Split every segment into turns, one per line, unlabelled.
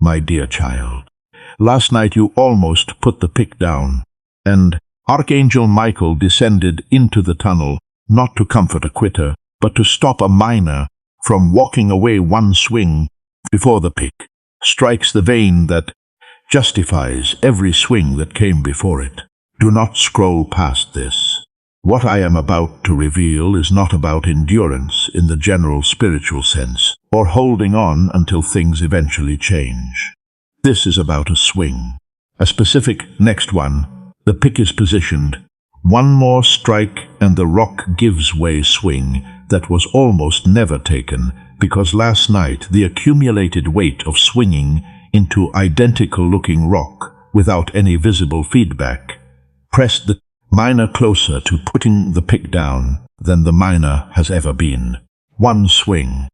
My dear child, last night you almost put the pick down, and Archangel Michael descended into the tunnel, not to comfort a quitter, but to stop a miner from walking away one swing before the pick strikes the vein that justifies every swing that came before it. Do not scroll past this. What I am about to reveal is not about endurance in the general spiritual sense, or holding on until things eventually change. This is about a swing. A specific next one. The pick is positioned. One more strike and the rock gives way swing that was almost never taken, because last night the accumulated weight of swinging into identical-looking rock without any visible feedback pressed the miner closer to putting the pick down than the miner has ever been. One swing.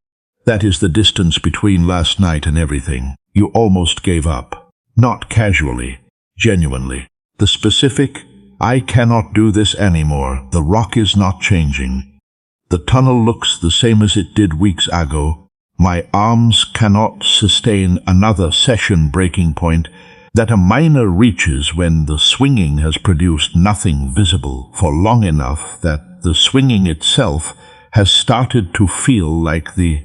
That is the distance between last night and everything. You almost gave up. Not casually, genuinely. The specific, I cannot do this anymore. The rock is not changing. The tunnel looks the same as it did weeks ago. My arms cannot sustain another session breaking point that a miner reaches when the swinging has produced nothing visible for long enough that the swinging itself has started to feel like the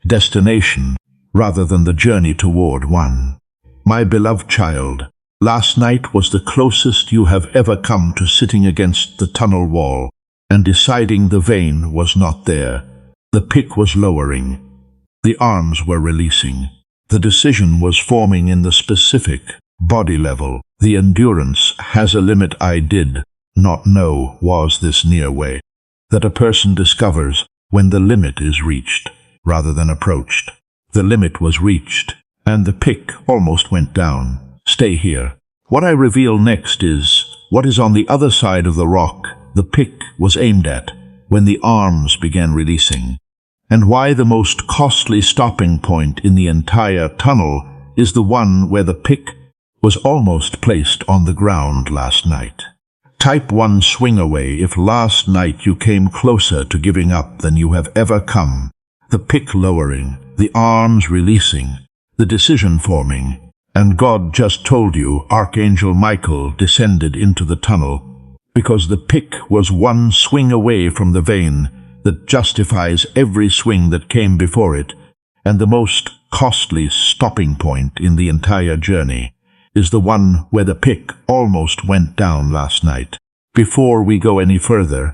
destination rather than the journey toward one. My beloved child, last night was the closest you have ever come to sitting against the tunnel wall and deciding the vein was not there. The pick was lowering. The arms were releasing. The decision was forming in the specific body level. The endurance has a limit. I did not know was this near way that a person discovers when the limit is reached rather than approached. The limit was reached, and the pick almost went down. Stay here. What I reveal next is what is on the other side of the rock the pick was aimed at when the arms began releasing, and why the most costly stopping point in the entire tunnel is the one where the pick was almost placed on the ground last night. Type 1 swing away if last night you came closer to giving up than you have ever come. The pick lowering, the arms releasing, the decision forming, and God just told you Archangel Michael descended into the tunnel because the pick was one swing away from the vein that justifies every swing that came before it, and the most costly stopping point in the entire journey is the one where the pick almost went down last night. Before we go any further,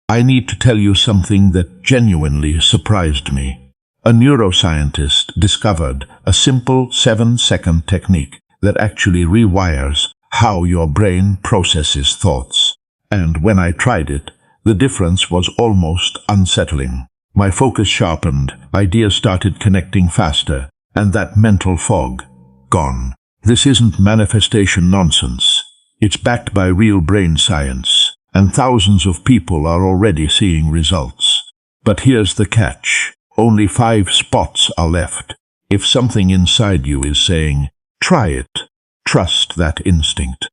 I need to tell you something that genuinely surprised me. A neuroscientist discovered a simple 7-second technique that actually rewires how your brain processes thoughts. And when I tried it, the difference was almost unsettling. My focus sharpened, ideas started connecting faster, and that mental fog, gone. This isn't manifestation nonsense. It's backed by real brain science, and thousands of people are already seeing results. But here's the catch. Only 5 spots are left. If something inside you is saying, try it, trust that instinct.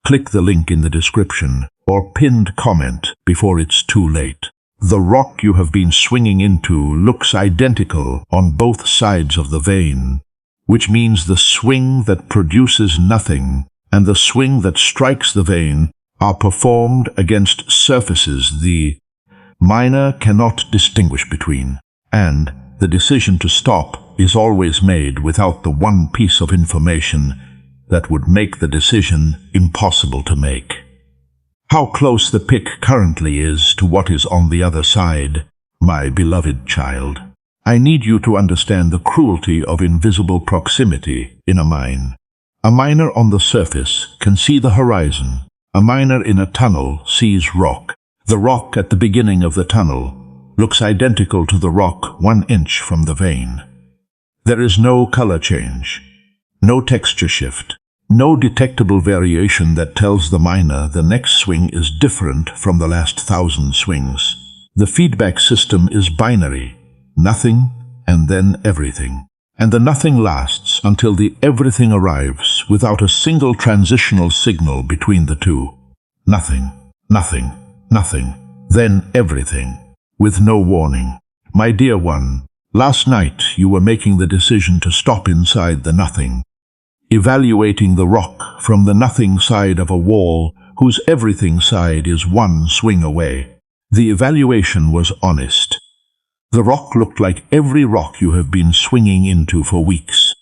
Click the link in the description or pinned comment before it's too late. The rock you have been swinging into looks identical on both sides of the vein, which means the swing that produces nothing and the swing that strikes the vein are performed against surfaces the miner cannot distinguish between, and the decision to stop is always made without the one piece of information that would make the decision impossible to make. How close the pick currently is to what is on the other side, my beloved child. I need you to understand the cruelty of invisible proximity in a mine. A miner on the surface can see the horizon. A miner in a tunnel sees rock. The rock at the beginning of the tunnel looks identical to the rock 1 inch from the vein. There is no color change, no texture shift, no detectable variation that tells the miner the next swing is different from the last 1,000 swings. The feedback system is binary. Nothing, and then everything. And the nothing lasts until the everything arrives without a single transitional signal between the two. Nothing, nothing, nothing, then everything, with no warning. My dear one, last night you were making the decision to stop inside the nothing, evaluating the rock from the nothing side of a wall whose everything side is one swing away. The evaluation was honest. The rock looked like every rock you have been swinging into for weeks.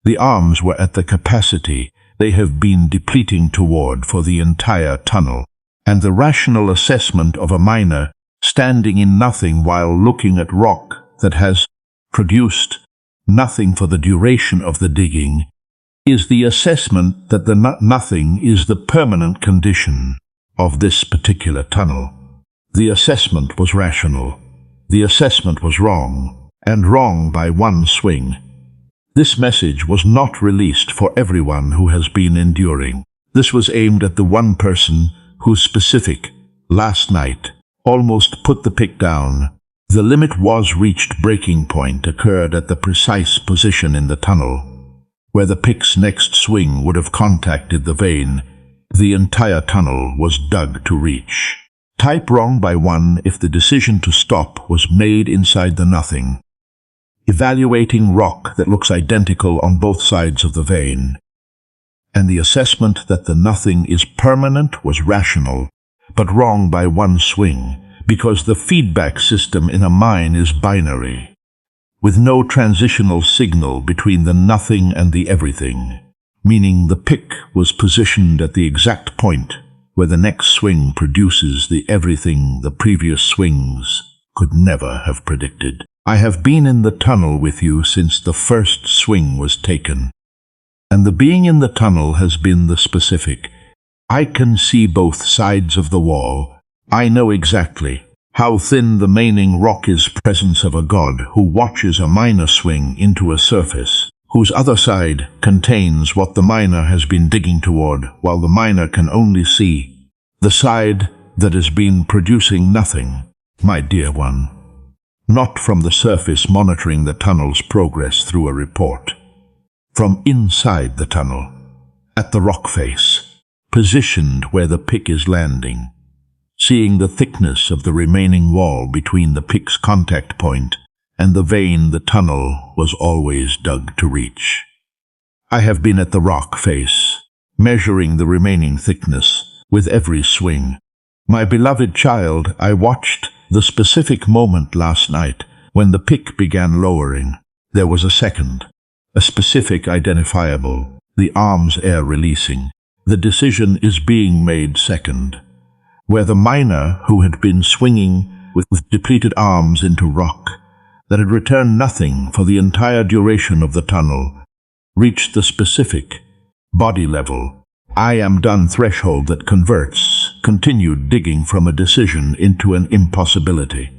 The arms were at the capacity they have been depleting toward for the entire tunnel, and the rational assessment of a miner standing in nothing while looking at rock that has produced nothing for the duration of the digging is the assessment that the nothing is the permanent condition of this particular tunnel. The assessment was rational. The assessment was wrong, and wrong by one swing. This message was not released for everyone who has been enduring. This was aimed at the one person who specific, last night, almost put the pick down. The limit was reached. Breaking point occurred at the precise position in the tunnel where the pick's next swing would have contacted the vein. The entire tunnel was dug to reach. Type wrong by one if the decision to stop was made inside the nothing. Evaluating rock that looks identical on both sides of the vein. And the assessment that the nothing is permanent was rational, but wrong by one swing, because the feedback system in a mine is binary, with no transitional signal between the nothing and the everything, meaning the pick was positioned at the exact point where the next swing produces the everything the previous swings could never have predicted. I have been in the tunnel with you since the first swing was taken, and the being in the tunnel has been the specific. I can see both sides of the wall. I know exactly how thin the maining rock is. Presence of a God who watches a miner swing into a surface whose other side contains what the miner has been digging toward, while the miner can only see the side that has been producing nothing. My dear one, not from the surface monitoring the tunnel's progress through a report. From inside the tunnel, at the rock face, positioned where the pick is landing, seeing the thickness of the remaining wall between the pick's contact point and the vein the tunnel was always dug to reach. I have been at the rock face, measuring the remaining thickness with every swing. My beloved child, I watched the specific moment last night when the pick began lowering. There was a second, a specific identifiable, the arms air releasing. The decision is being made second, where the miner who had been swinging with depleted arms into rock that had returned nothing for the entire duration of the tunnel reached the specific body level. I am done threshold that converts continued digging from a decision into an impossibility.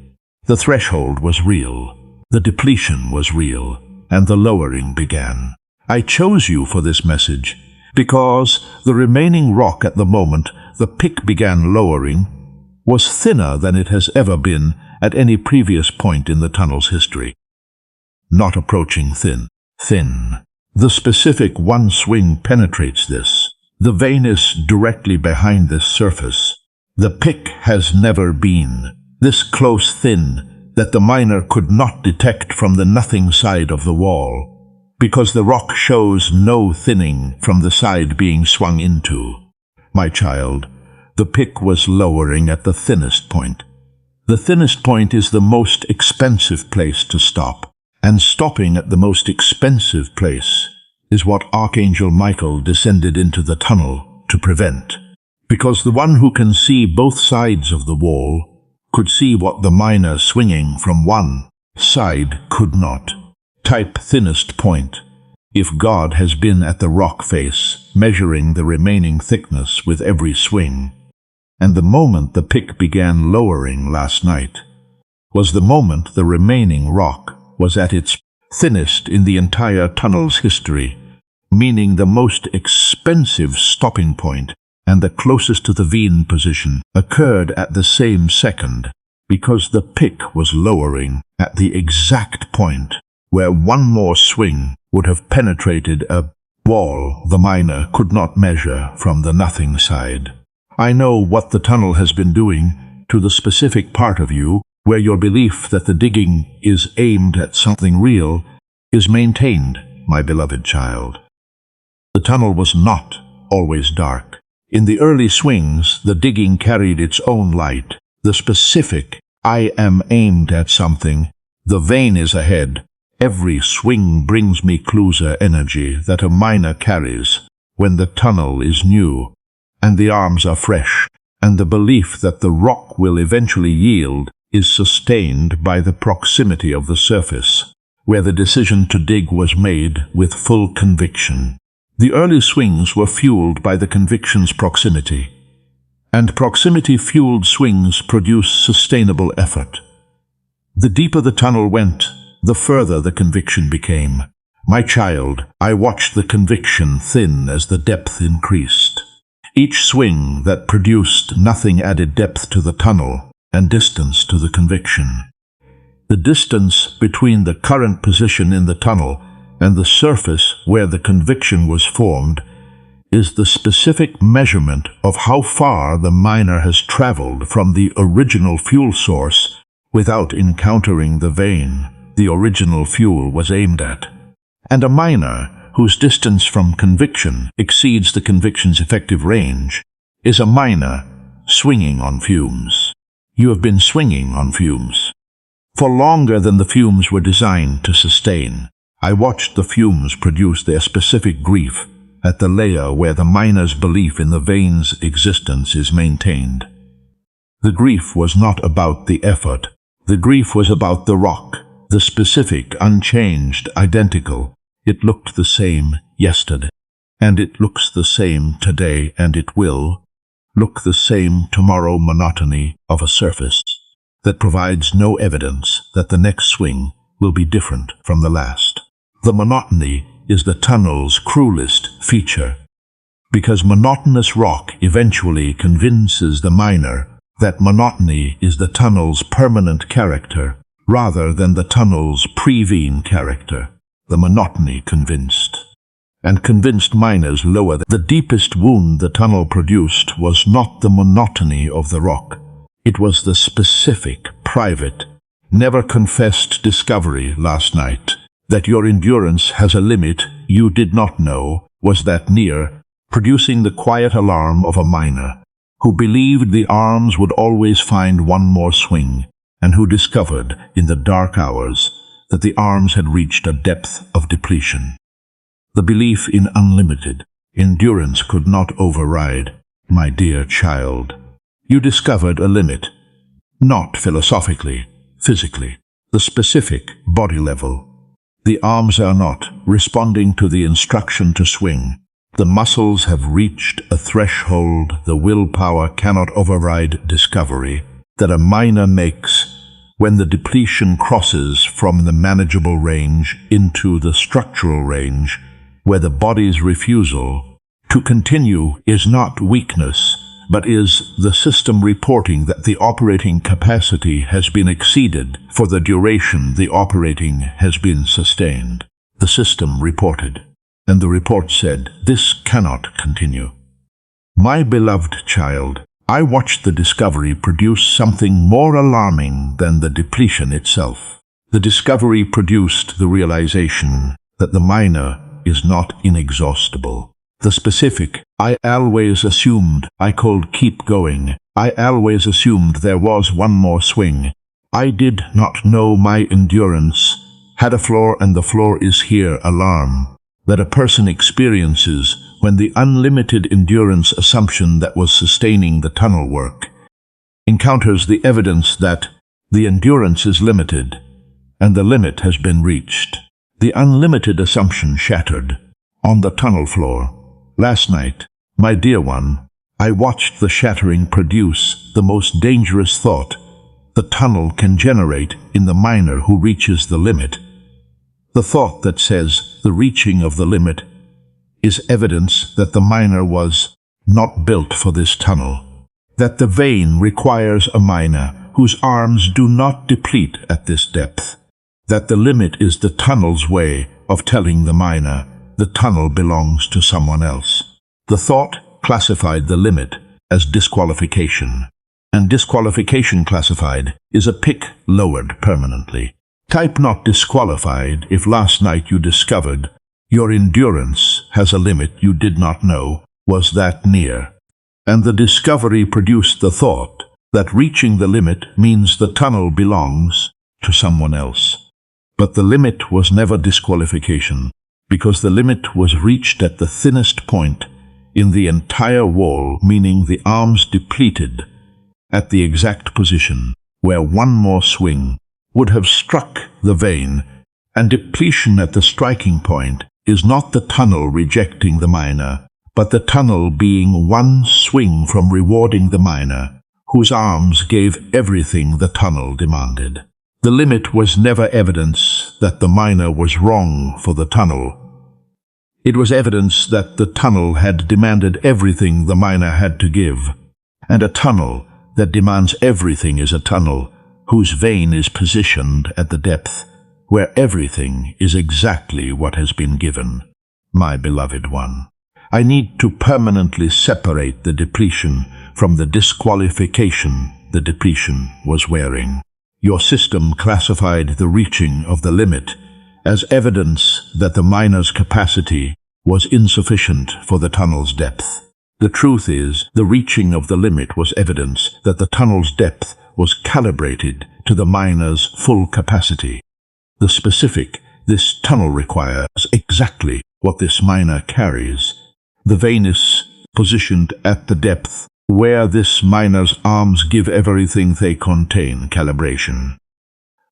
The threshold was real, the depletion was real, and the lowering began. I chose you for this message because the remaining rock at the moment the pick began lowering was thinner than it has ever been at any previous point in the tunnel's history. Not approaching thin. The specific one swing penetrates this. The vein is directly behind this surface. The pick has never been this close thin that the miner could not detect from the nothing side of the wall, because the rock shows no thinning from the side being swung into. My child, the pick was lowering at the thinnest point. The thinnest point is the most expensive place to stop, and stopping at the most expensive place is what Archangel Michael descended into the tunnel to prevent. Because the one who can see both sides of the wall could see what the miner swinging from one side could not. Type thinnest point. If God has been at the rock face, measuring the remaining thickness with every swing, and the moment the pick began lowering last night was the moment the remaining rock was at its thinnest in the entire tunnel's history, meaning the most expensive stopping point and the closest to the vein position occurred at the same second, because the pick was lowering at the exact point where one more swing would have penetrated a wall the miner could not measure from the nothing side. I know what the tunnel has been doing to the specific part of you where your belief that the digging is aimed at something real is maintained, my beloved child. The tunnel was not always dark. In the early swings, the digging carried its own light. The specific, I am aimed at something. The vein is ahead. Every swing brings me closer energy that a miner carries when the tunnel is new, and the arms are fresh, and the belief that the rock will eventually yield is sustained by the proximity of the surface, where the decision to dig was made with full conviction. The early swings were fueled by the conviction's proximity, and proximity-fueled swings produce sustainable effort. The deeper the tunnel went, the further the conviction became. My child, I watched the conviction thin as the depth increased. Each swing that produced nothing added depth to the tunnel and distance to the conviction. The distance between the current position in the tunnel and the surface where the conviction was formed is the specific measurement of how far the miner has traveled from the original fuel source without encountering the vein the original fuel was aimed at. And a miner whose distance from conviction exceeds the conviction's effective range is a miner swinging on fumes. You have been swinging on fumes for longer than the fumes were designed to sustain. I watched the fumes produce their specific grief at the layer where the miner's belief in the vein's existence is maintained. The grief was not about the effort. The grief was about the rock, the specific, unchanged, identical. It looked the same yesterday, and it looks the same today, and it will look the same tomorrow. Monotony of a surface that provides no evidence that the next swing will be different from the last. The monotony is the tunnel's cruelest feature, because monotonous rock eventually convinces the miner that monotony is the tunnel's permanent character rather than the tunnel's pre-vein character. The monotony convinced, and convinced miners lower the deepest wound the tunnel produced was not the monotony of the rock. It was the specific, private, never confessed discovery last night that your endurance has a limit you did not know was that near, producing the quiet alarm of a miner who believed the arms would always find one more swing, and who discovered in the dark hours that the arms had reached a depth of depletion. The belief in unlimited endurance could not override. My dear child, you discovered a limit, not philosophically, physically, the specific body level. The arms are not responding to the instruction to swing. The muscles have reached a threshold the willpower cannot override. Discovery that a miner makes when the depletion crosses from the manageable range into the structural range, where the body's refusal to continue is not weakness, but is the system reporting that the operating capacity has been exceeded for the duration the operating has been sustained. The system reported, and the report said, "This cannot continue." My beloved child, I watched the discovery produce something more alarming than the depletion itself. The discovery produced the realization that the miner is not inexhaustible. The specific, I always assumed I could keep going. I always assumed there was one more swing. I did not know my endurance had a floor, and the floor is here. Alarm that a person experiences when the unlimited endurance assumption that was sustaining the tunnel work encounters the evidence that the endurance is limited and the limit has been reached. The unlimited assumption shattered on the tunnel floor. Last night, my dear one, I watched the shattering produce the most dangerous thought the tunnel can generate in the miner who reaches the limit. The thought that says the reaching of the limit is evidence that the miner was not built for this tunnel, that the vein requires a miner whose arms do not deplete at this depth, that the limit is the tunnel's way of telling the miner the tunnel belongs to someone else. The thought classified the limit as disqualification, and disqualification classified is a pick lowered permanently. Type not disqualified if last night you discovered Your endurance has a limit you did not know was that near. And the discovery produced the thought that reaching the limit means the tunnel belongs to someone else. But the limit was never disqualification, because the limit was reached at the thinnest point in the entire wall, meaning the arms depleted at the exact position where one more swing would have struck the vein, and depletion at the striking point is not the tunnel rejecting the miner, but the tunnel being one swing from rewarding the miner, whose arms gave everything the tunnel demanded. The limit was never evidence that the miner was wrong for the tunnel. It was evidence that the tunnel had demanded everything the miner had to give, and a tunnel that demands everything is a tunnel whose vein is positioned at the depth where everything is exactly what has been given. My beloved one, I need to permanently separate the depletion from the disqualification the depletion was wearing. Your system classified the reaching of the limit as evidence that the miner's capacity was insufficient for the tunnel's depth. The truth is, the reaching of the limit was evidence that the tunnel's depth was calibrated to the miner's full capacity. The specific, this tunnel requires exactly what this miner carries. The vein is positioned at the depth where this miner's arms give everything they contain calibration.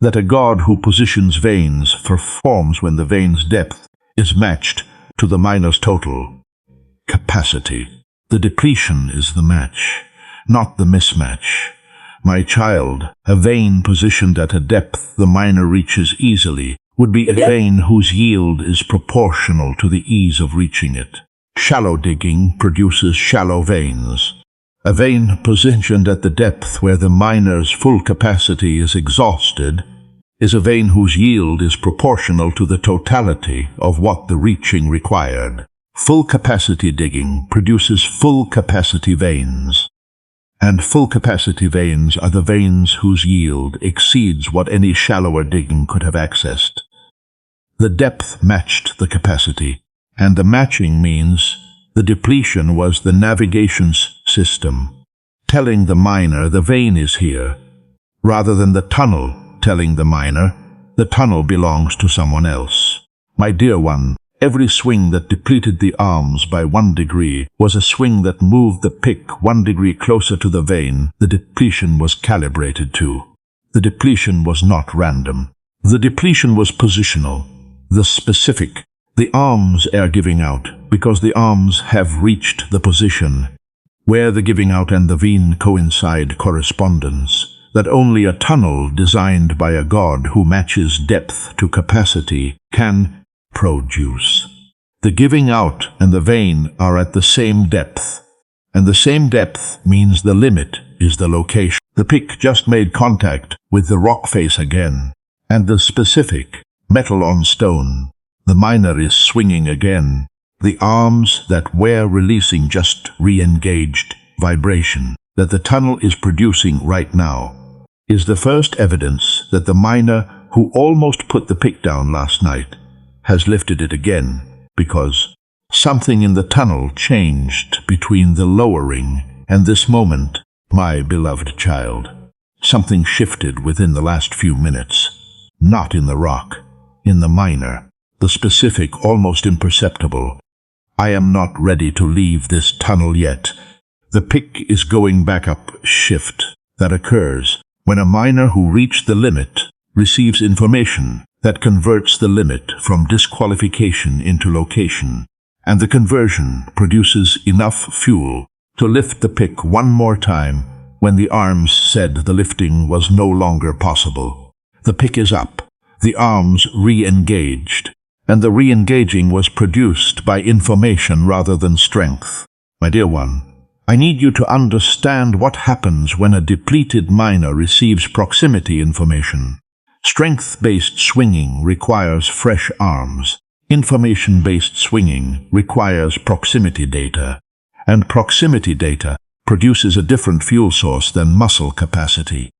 That a god who positions veins performs when the vein's depth is matched to the miner's total capacity. The depletion is the match, not the mismatch. My child, a vein positioned at a depth the miner reaches easily would be a vein whose yield is proportional to the ease of reaching it. Shallow digging produces shallow veins. A vein positioned at the depth where the miner's full capacity is exhausted is a vein whose yield is proportional to the totality of what the reaching required. Full capacity digging produces full capacity veins, and full capacity veins are the veins whose yield exceeds what any shallower digging could have accessed. The depth matched the capacity, and the matching means the depletion was the navigation system, telling the miner the vein is here, rather than the tunnel telling the miner the tunnel belongs to someone else. My dear one, every swing that depleted the arms by 1 degree was a swing that moved the pick 1 degree closer to the vein the depletion was calibrated to. The depletion was not random. The depletion was positional, the specific. The arms are giving out because the arms have reached the position where the giving out and the vein coincide correspondence that only a tunnel designed by a god who matches depth to capacity can produce. The giving out and the vein are at the same depth, and the same depth means the limit is the location. The pick just made contact with the rock face again, and the specific, metal on stone. The miner is swinging again. The arms that were releasing just re-engaged vibration that the tunnel is producing right now is the first evidence that the miner who almost put the pick down last night has lifted it again, because something in the tunnel changed between the lowering and this moment, my beloved child. Something shifted within the last few minutes, not in the rock, in the miner, the specific, almost imperceptible. I am not ready to leave this tunnel yet. The pick is going back up shift that occurs when a miner who reached the limit receives information that converts the limit from disqualification into location, and the conversion produces enough fuel to lift the pick one more time when the arms said the lifting was no longer possible. The pick is up, the arms re-engaged, and the re-engaging was produced by information rather than strength. My dear one, I need you to understand what happens when a depleted miner receives proximity information. Strength-based swinging requires fresh arms. Information-based swinging requires proximity data, and proximity data produces a different fuel source than muscle capacity.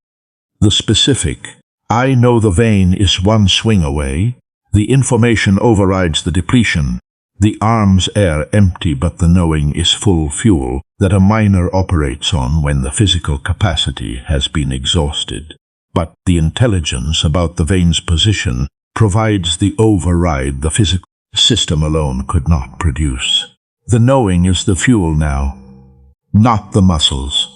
The specific, I know the vein is one swing away. The information overrides the depletion. The arm's air empty, but the knowing is full fuel that a miner operates on when the physical capacity has been exhausted. But the intelligence about the vein's position provides the override the physical system alone could not produce. The knowing is the fuel now, not the muscles.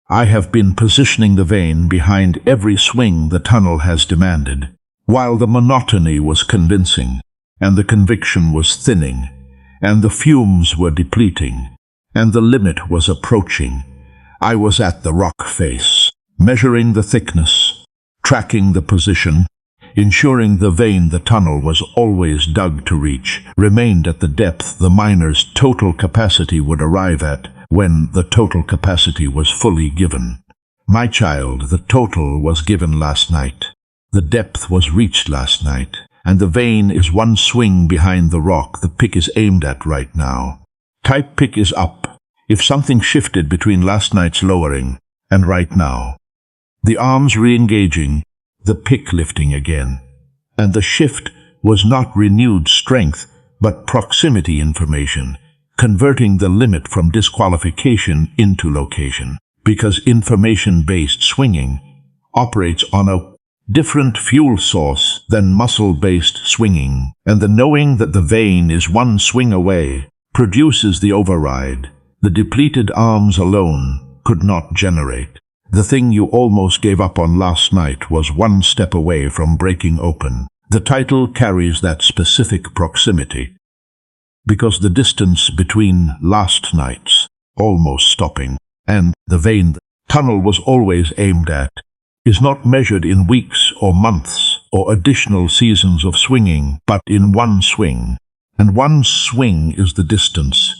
I have been positioning the vein behind every swing the tunnel has demanded, while the monotony was convincing, and the conviction was thinning, and the fumes were depleting, and the limit was approaching. I was at the rock face, measuring the thickness, tracking the position, ensuring the vein the tunnel was always dug to reach remained at the depth the miner's total capacity would arrive at when the total capacity was fully given. My child, the total was given last night. The depth was reached last night, and the vein is one swing behind the rock the pick is aimed at right now. Type pick is up, if something shifted between last night's lowering and right now. The arms re-engaging, the pick lifting again. And the shift was not renewed strength, but proximity information, converting the limit from disqualification into location. Because information-based swinging operates on a different fuel source than muscle-based swinging, and the knowing that the vein is one swing away produces the override the depleted arms alone could not generate. The thing you almost gave up on last night was one step away from breaking open. The title carries that specific proximity, because the distance between last night's almost stopping and the vein the tunnel was always aimed at is not measured in weeks or months or additional seasons of swinging, but in one swing. And one swing is the distance.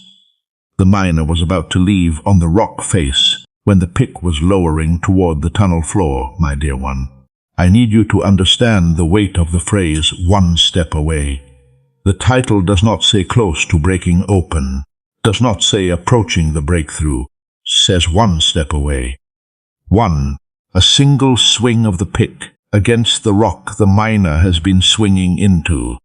The miner was about to leave on the rock face when the pick was lowering toward the tunnel floor, my dear one. I need you to understand the weight of the phrase, one step away. The title does not say close to breaking open, does not say approaching the breakthrough, says one step away. One. A single swing of the pick against the rock the miner has been swinging into.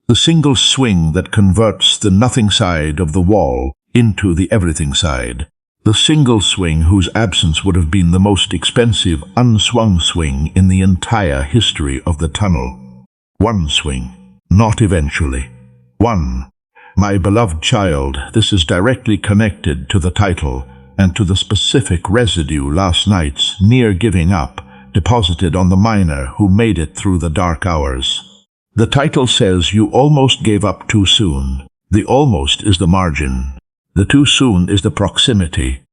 The single swing that converts the nothing side of the wall into the everything side. The single swing whose absence would have been the most expensive unswung swing in the entire history of the tunnel. One swing, not eventually. One. My beloved child, this is directly connected to the title and to the specific residue last night's near giving up deposited on the miner who made it through the dark hours. The title says you almost gave up too soon. The almost is the margin. The too soon is the proximity.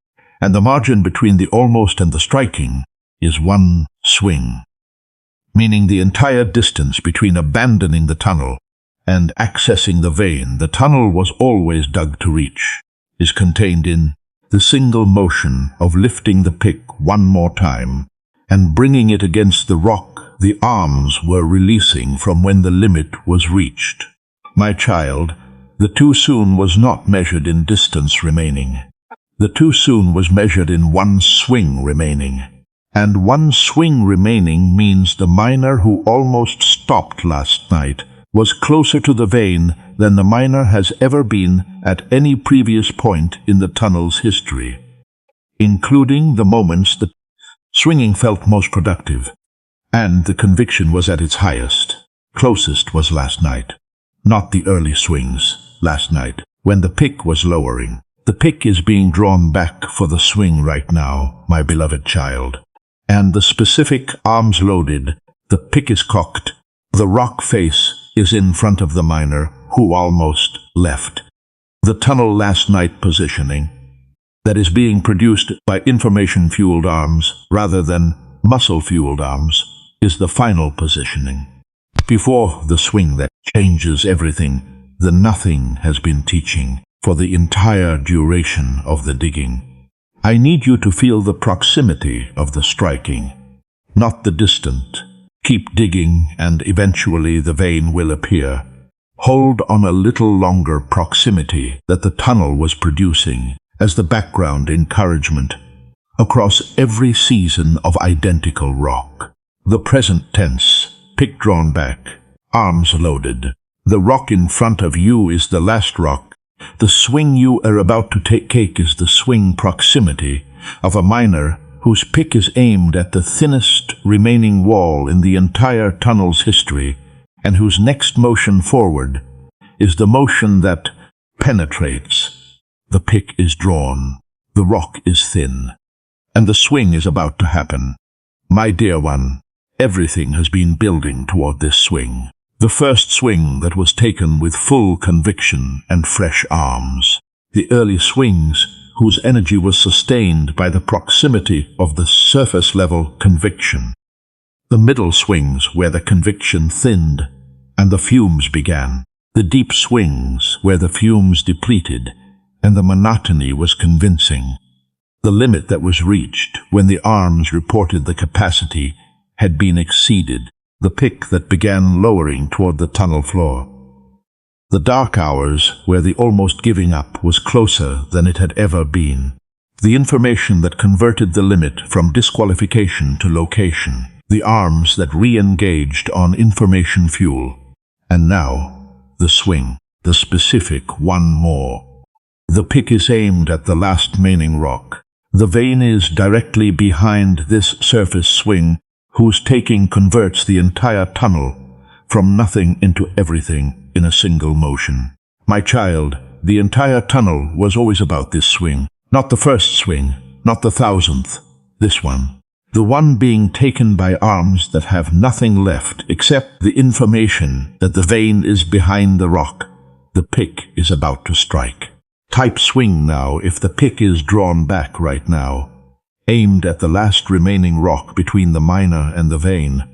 And the margin between the almost and the striking is one swing. Meaning the entire distance between abandoning the tunnel and accessing the vein the tunnel was always dug to reach is contained in the single motion of lifting the pick one more time and bringing it against the rock the arms were releasing from when the limit was reached. My child, the too soon was not measured in distance remaining. The too soon was measured in one swing remaining. And one swing remaining means the miner who almost stopped last night was closer to the vein than the miner has ever been at any previous point in the tunnel's history, including the moments the swinging felt most productive, and the conviction was at its highest. Closest was last night, not the early swings, last night, when the pick was lowering. The pick is being drawn back for the swing right now, my beloved child, and the specific arms loaded, the pick is cocked, the rock face is in front of the miner who almost left. The tunnel last night positioning that is being produced by information-fueled arms rather than muscle-fueled arms is the final positioning. Before the swing that changes everything, the nothing has been teaching for the entire duration of the digging. I need you to feel the proximity of the striking, not the distant. Keep digging, and eventually the vein will appear. Hold on a little longer proximity that the tunnel was producing as the background encouragement across every season of identical rock. The present tense, pick drawn back, arms loaded, The rock in front of you is the last rock. The swing you are about to take is the swing proximity of a miner whose pick is aimed at the thinnest remaining wall in the entire tunnel's history, and whose next motion forward is the motion that penetrates. The pick is drawn, the rock is thin, and the swing is about to happen. My dear one, everything has been building toward this swing. The first swing that was taken with full conviction and fresh arms. The early swings whose energy was sustained by the proximity of the surface-level conviction. The middle swings where the conviction thinned and the fumes began. The deep swings where the fumes depleted and the monotony was convincing. The limit that was reached when the arms reported the capacity had been exceeded. The pick that began lowering toward the tunnel floor. The dark hours where the almost giving up was closer than it had ever been. The information that converted the limit from disqualification to location. The arms that re-engaged on information fuel. And now, the swing, the specific one more. The pick is aimed at the last remaining rock. The vein is directly behind this surface swing, whose taking converts the entire tunnel from nothing into everything in a single motion. My child, the entire tunnel was always about this swing. Not the first swing, not the 1000th, this one. The one being taken by arms that have nothing left except the information that the vein is behind the rock. The pick is about to strike. Type swing now if the pick is drawn back right now, aimed at the last remaining rock between the miner and the vein.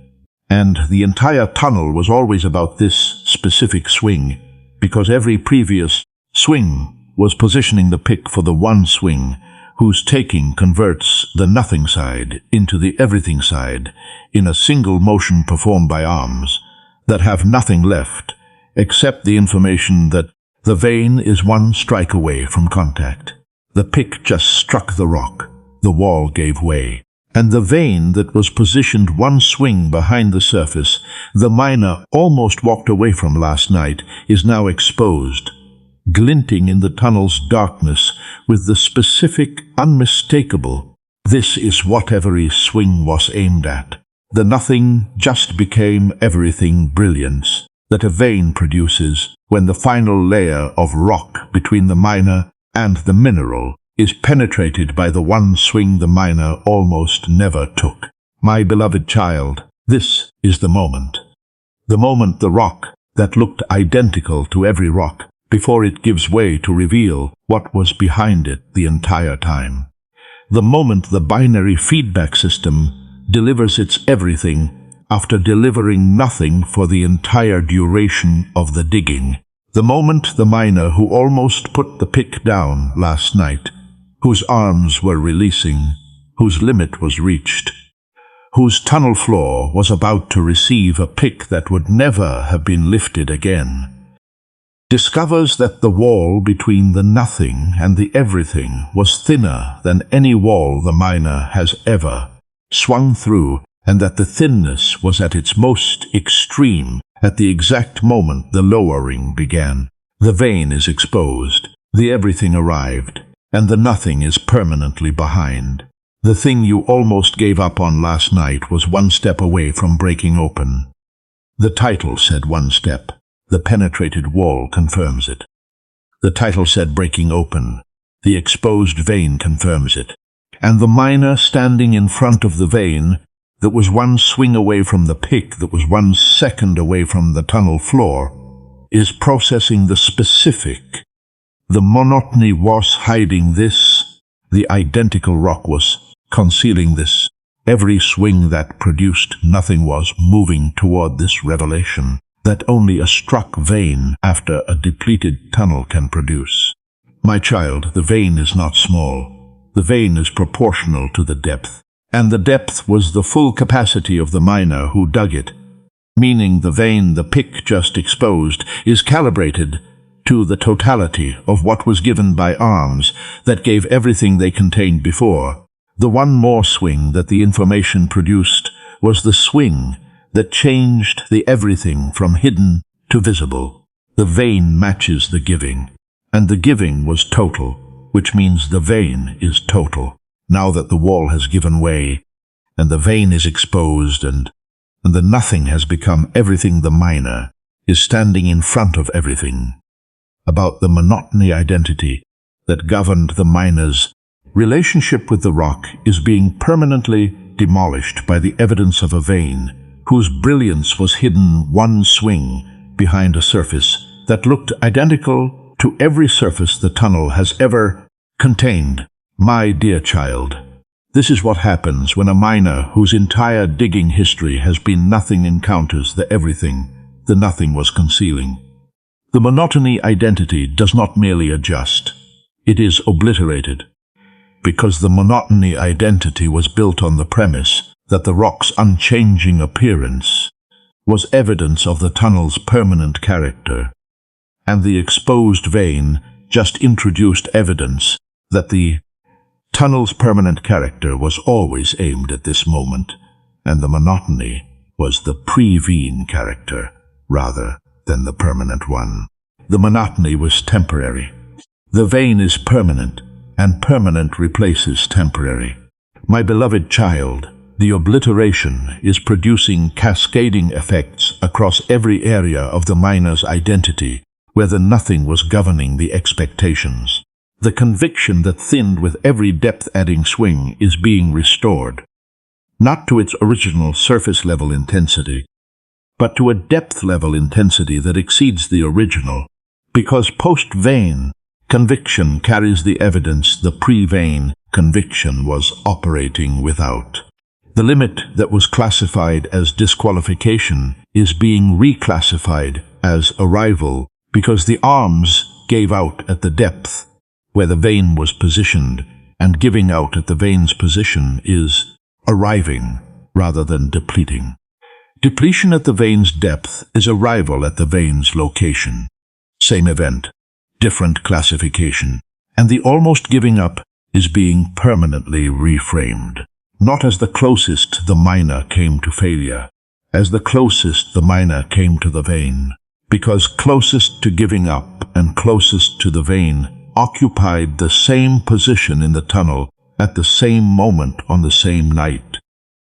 And the entire tunnel was always about this specific swing, because every previous swing was positioning the pick for the one swing, whose taking converts the nothing side into the everything side in a single motion performed by arms that have nothing left except the information that the vein is one strike away from contact. The pick just struck the rock. The wall gave way, and the vein that was positioned one swing behind the surface, the miner almost walked away from last night, is now exposed, glinting in the tunnel's darkness with the specific, unmistakable, this is what every swing was aimed at. The nothing just became everything brilliance that a vein produces when the final layer of rock between the miner and the mineral is penetrated by the one swing the miner almost never took. My beloved child, this is the moment. The moment the rock that looked identical to every rock before it gives way to reveal what was behind it the entire time. The moment the binary feedback system delivers its everything after delivering nothing for the entire duration of the digging. The moment the miner who almost put the pick down last night, whose arms were releasing, whose limit was reached, whose tunnel floor was about to receive a pick that would never have been lifted again, discovers that the wall between the nothing and the everything was thinner than any wall the miner has ever swung through, and that the thinness was at its most extreme at the exact moment the lowering began. The vein is exposed, the everything arrived, and the nothing is permanently behind. The thing you almost gave up on last night was one step away from breaking open. The title said one step. The penetrated wall confirms it. The title said breaking open. The exposed vein confirms it. And the miner standing in front of the vein that was one swing away from the pick, that was 1 second away from the tunnel floor, is processing the specific. The monotony was hiding this. The identical rock was concealing this. Every swing that produced nothing was moving toward this revelation that only a struck vein after a depleted tunnel can produce. My child, the vein is not small. The vein is proportional to the depth, and the depth was the full capacity of the miner who dug it, meaning the vein the pick just exposed is calibrated to the totality of what was given by arms that gave everything they contained before. The one more swing that the information produced was the swing that changed the everything from hidden to visible. The vein matches the giving, and the giving was total, which means the vein is total. Now that the wall has given way, and the vein is exposed, and the nothing has become everything, the minor is standing in front of everything. About the monotony identity that governed the miner's relationship with the rock is being permanently demolished by the evidence of a vein whose brilliance was hidden one swing behind a surface that looked identical to every surface the tunnel has ever contained. My dear child, this is what happens when a miner whose entire digging history has been nothing encounters the everything the nothing was concealing. The monotony identity does not merely adjust, it is obliterated, because the monotony identity was built on the premise that the rock's unchanging appearance was evidence of the tunnel's permanent character, and the exposed vein just introduced evidence that the tunnel's permanent character was always aimed at this moment, and the monotony was the pre-vein character rather than the permanent one. The monotony was temporary. The vein is permanent, and permanent replaces temporary. My beloved child, the obliteration is producing cascading effects across every area of the miner's identity where the nothing was governing the expectations. The conviction that thinned with every depth-adding swing is being restored, not to its original surface-level intensity, but to a depth-level intensity that exceeds the original, because post-vein conviction carries the evidence the pre-vein conviction was operating without. The limit that was classified as disqualification is being reclassified as arrival because the arms gave out at the depth where the vein was positioned, and giving out at the vein's position is arriving rather than depleting. Depletion at the vein's depth is arrival at the vein's location. Same event, different classification, and the almost giving up is being permanently reframed. Not as the closest the miner came to failure, as the closest the miner came to the vein, because closest to giving up and closest to the vein occupied the same position in the tunnel at the same moment on the same night.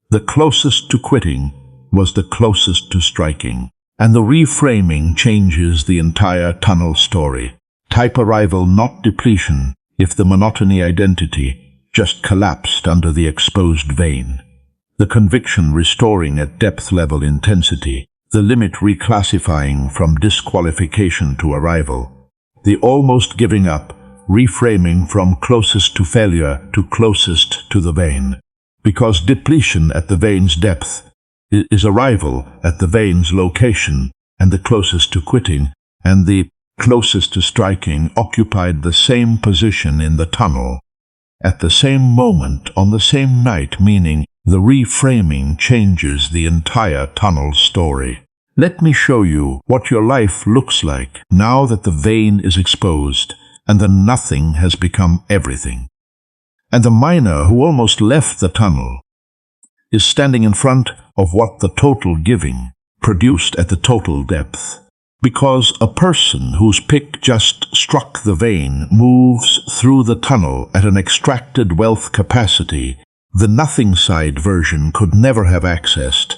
The closest to quitting was the closest to striking, and the reframing changes the entire tunnel story. Type arrival, not depletion, if the monotony identity just collapsed under the exposed vein. The conviction restoring at depth-level intensity, the limit reclassifying from disqualification to arrival, the almost giving up, reframing from closest to failure to closest to the vein, because depletion at the vein's depth is arrival at the vein's location, and the closest to quitting and the closest to striking occupied the same position in the tunnel at the same moment on the same night, meaning the reframing changes the entire tunnel story. Let me show you what your life looks like now that the vein is exposed and the nothing has become everything. And the miner who almost left the tunnel is standing in front of what the total giving produced at the total depth. Because a person whose pick just struck the vein moves through the tunnel at an extracted wealth capacity the nothing side version could never have accessed.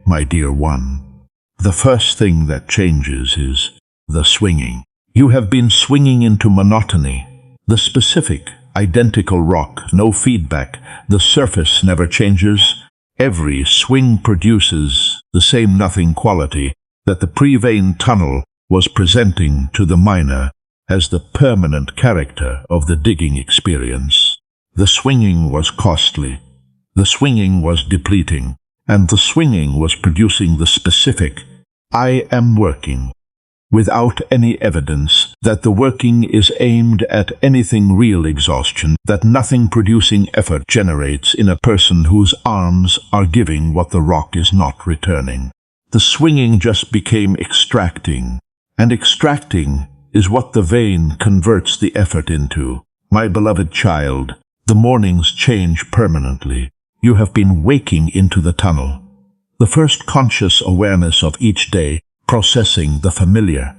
My dear one, the first thing that changes is the swinging. You have been swinging into monotony, the specific, identical rock, no feedback, the surface never changes. Every swing produces the same nothing quality that the pre-vein tunnel was presenting to the miner as the permanent character of the digging experience. The swinging was costly, the swinging was depleting, and the swinging was producing the specific, I am working, without any evidence that the working is aimed at anything real exhaustion that nothing producing effort generates in a person whose arms are giving what the rock is not returning. The swinging just became extracting, and extracting is what the vein converts the effort into. My beloved child, the mornings change permanently. You have been waking into the tunnel, the first conscious awareness of each day, processing the familiar,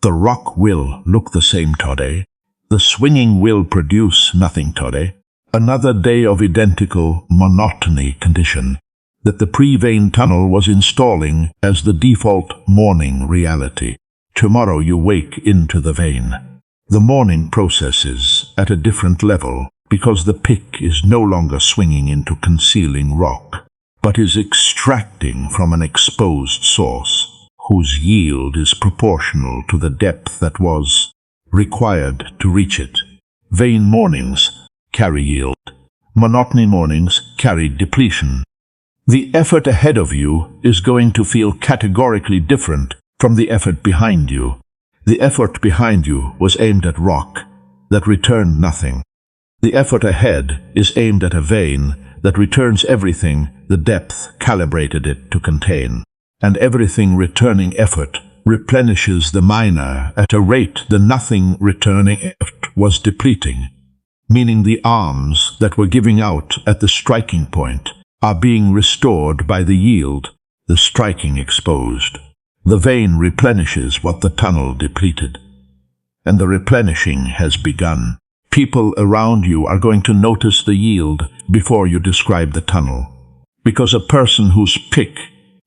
The rock will look the same today. The swinging will produce nothing today. Another day of identical monotony condition that the pre-vein tunnel was installing as the default morning reality. Tomorrow you wake into the vein. The morning processes at a different level because the pick is no longer swinging into concealing rock, but is extracting from an exposed source whose yield is proportional to the depth that was required to reach it. Vein mornings carry yield. Monotony mornings carry depletion. The effort ahead of you is going to feel categorically different from the effort behind you. The effort behind you was aimed at rock that returned nothing. The effort ahead is aimed at a vein that returns everything the depth calibrated it to contain. And everything returning effort replenishes the minor at a rate the nothing returning effort was depleting, meaning the arms that were giving out at the striking point are being restored by the yield, the striking exposed. The vein replenishes what the tunnel depleted, and the replenishing has begun. People around you are going to notice the yield before you describe the tunnel, because a person whose pick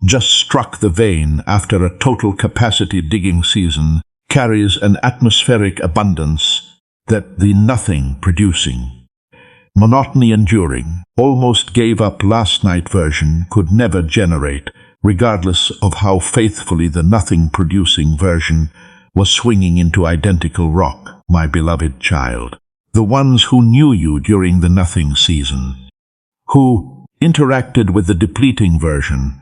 just struck the vein after a total capacity digging season carries an atmospheric abundance that the nothing producing, monotony enduring, almost gave up last night version could never generate, regardless of how faithfully the nothing producing version was swinging into identical rock, my beloved child. The ones who knew you during the nothing season, who interacted with the depleting version,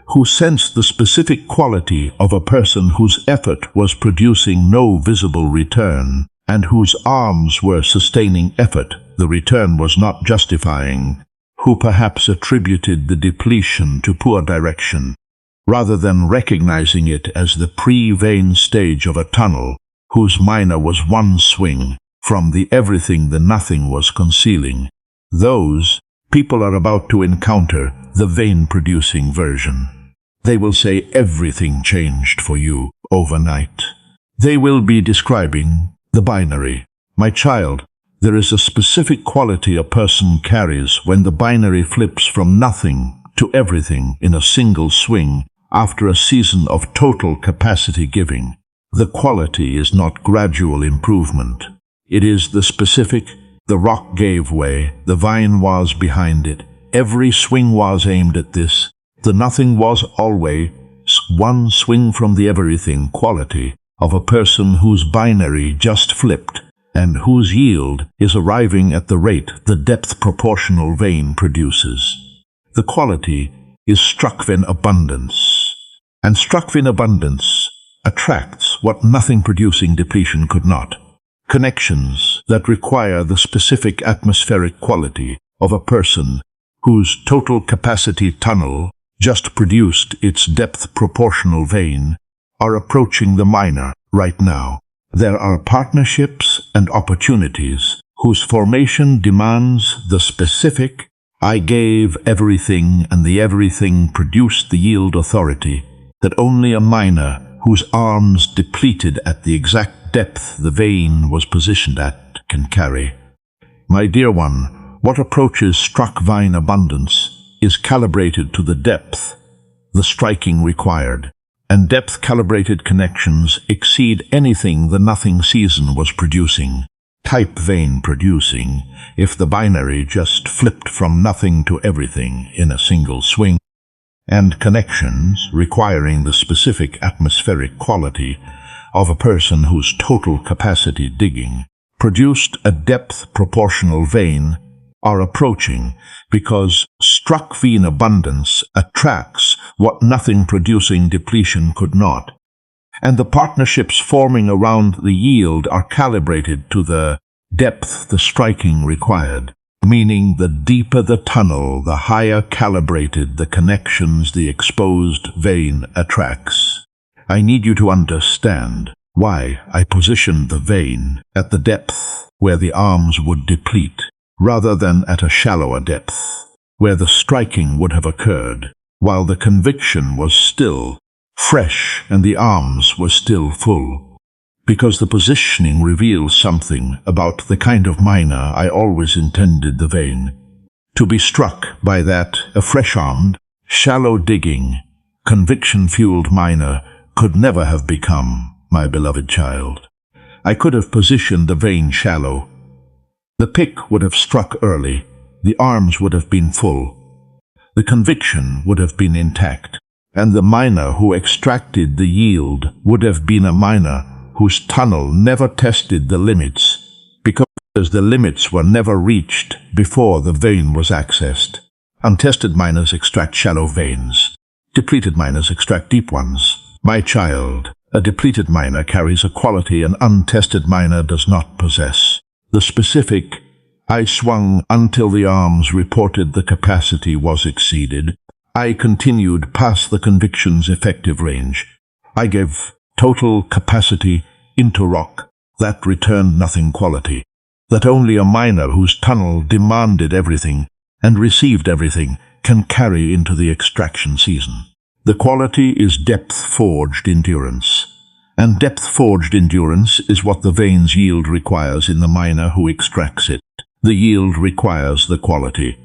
who sensed the specific quality of a person whose effort was producing no visible return, and whose arms were sustaining effort the return was not justifying, who perhaps attributed the depletion to poor direction, rather than recognizing it as the pre-vein stage of a tunnel, whose minor was one swing from the everything the nothing was concealing. Those people are about to encounter the vein-producing version. They will say everything changed for you overnight. They will be describing the binary. My child, there is a specific quality a person carries when the binary flips from nothing to everything in a single swing after a season of total capacity giving. The quality is not gradual improvement. It is the specific. The rock gave way, the vine was behind it. Every swing was aimed at this. The nothing was always one swing from the everything quality of a person whose binary just flipped and whose yield is arriving at the rate the depth proportional vein produces. The quality is Struckven abundance, and Struckven abundance attracts what nothing-producing depletion could not. Connections that require the specific atmospheric quality of a person whose total capacity tunnel just produced its depth proportional vein are approaching the minor right now. There are partnerships and opportunities whose formation demands the specific. I gave everything, and the everything produced the yield authority that only a minor whose arms depleted at the exact depth the vein was positioned at can carry. My dear one, what approaches struck vine abundance is calibrated to the depth the striking required, and depth-calibrated connections exceed anything the nothing season was producing, type vein producing, if the binary just flipped from nothing to everything in a single swing, and connections requiring the specific atmospheric quality of a person whose total capacity digging produced a depth proportional vein are approaching because struck vein abundance attracts what nothing-producing depletion could not, and the partnerships forming around the yield are calibrated to the depth the striking required, meaning the deeper the tunnel, the higher calibrated the connections the exposed vein attracts. I need you to understand why I positioned the vein at the depth where the arms would deplete, rather than at a shallower depth, where the striking would have occurred, while the conviction was still fresh and the arms were still full. because the positioning reveals something about the kind of miner I always intended the vein to be struck by. That a fresh-armed, shallow-digging, conviction-fueled miner could never have become, my beloved child. I could have positioned the vein shallow. The pick would have struck early, the arms would have been full, the conviction would have been intact, and the miner who extracted the yield would have been a miner whose tunnel never tested the limits, because the limits were never reached before the vein was accessed. Untested miners extract shallow veins. Depleted miners extract deep ones. My child, a depleted miner carries a quality an untested miner does not possess. The specific, I swung until the arms reported the capacity was exceeded. I continued past the conviction's effective range. I gave total capacity into rock that returned nothing quality, that only a miner whose tunnel demanded everything and received everything can carry into the extraction season. The quality is depth-forged endurance, and depth-forged endurance is what the vein's yield requires in the miner who extracts it. The yield requires the quality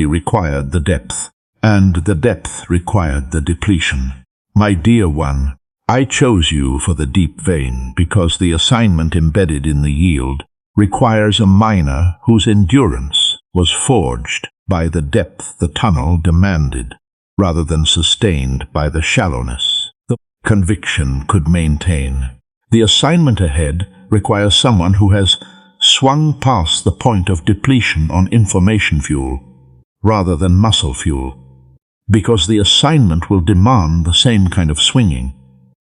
required the depth, and the depth required the depletion. My dear one, I chose you for the deep vein because the assignment embedded in the yield requires a miner whose endurance was forged by the depth the tunnel demanded, rather than sustained by the shallowness the conviction could maintain. The assignment ahead requires someone who has swung past the point of depletion on information fuel, rather than muscle fuel, because the assignment will demand the same kind of swinging,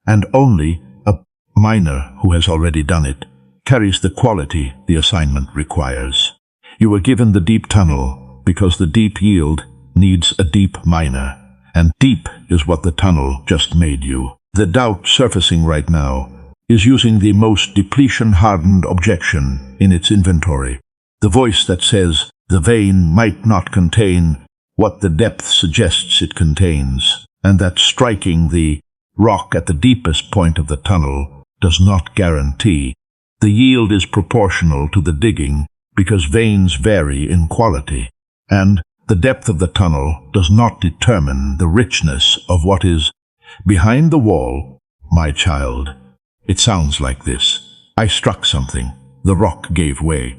and only a miner who has already done it carries the quality the assignment requires. You were given the deep tunnel because the deep yield needs a deep miner, and deep is what the tunnel just made you. The doubt surfacing right now is using the most depletion-hardened objection in its inventory, the voice that says the vein might not contain what the depth suggests it contains, and that striking the rock at the deepest point of the tunnel does not guarantee. The yield is proportional to the digging because veins vary in quality, and the depth of the tunnel does not determine the richness of what is behind the wall. My child, it sounds like this. I struck something. The rock gave way.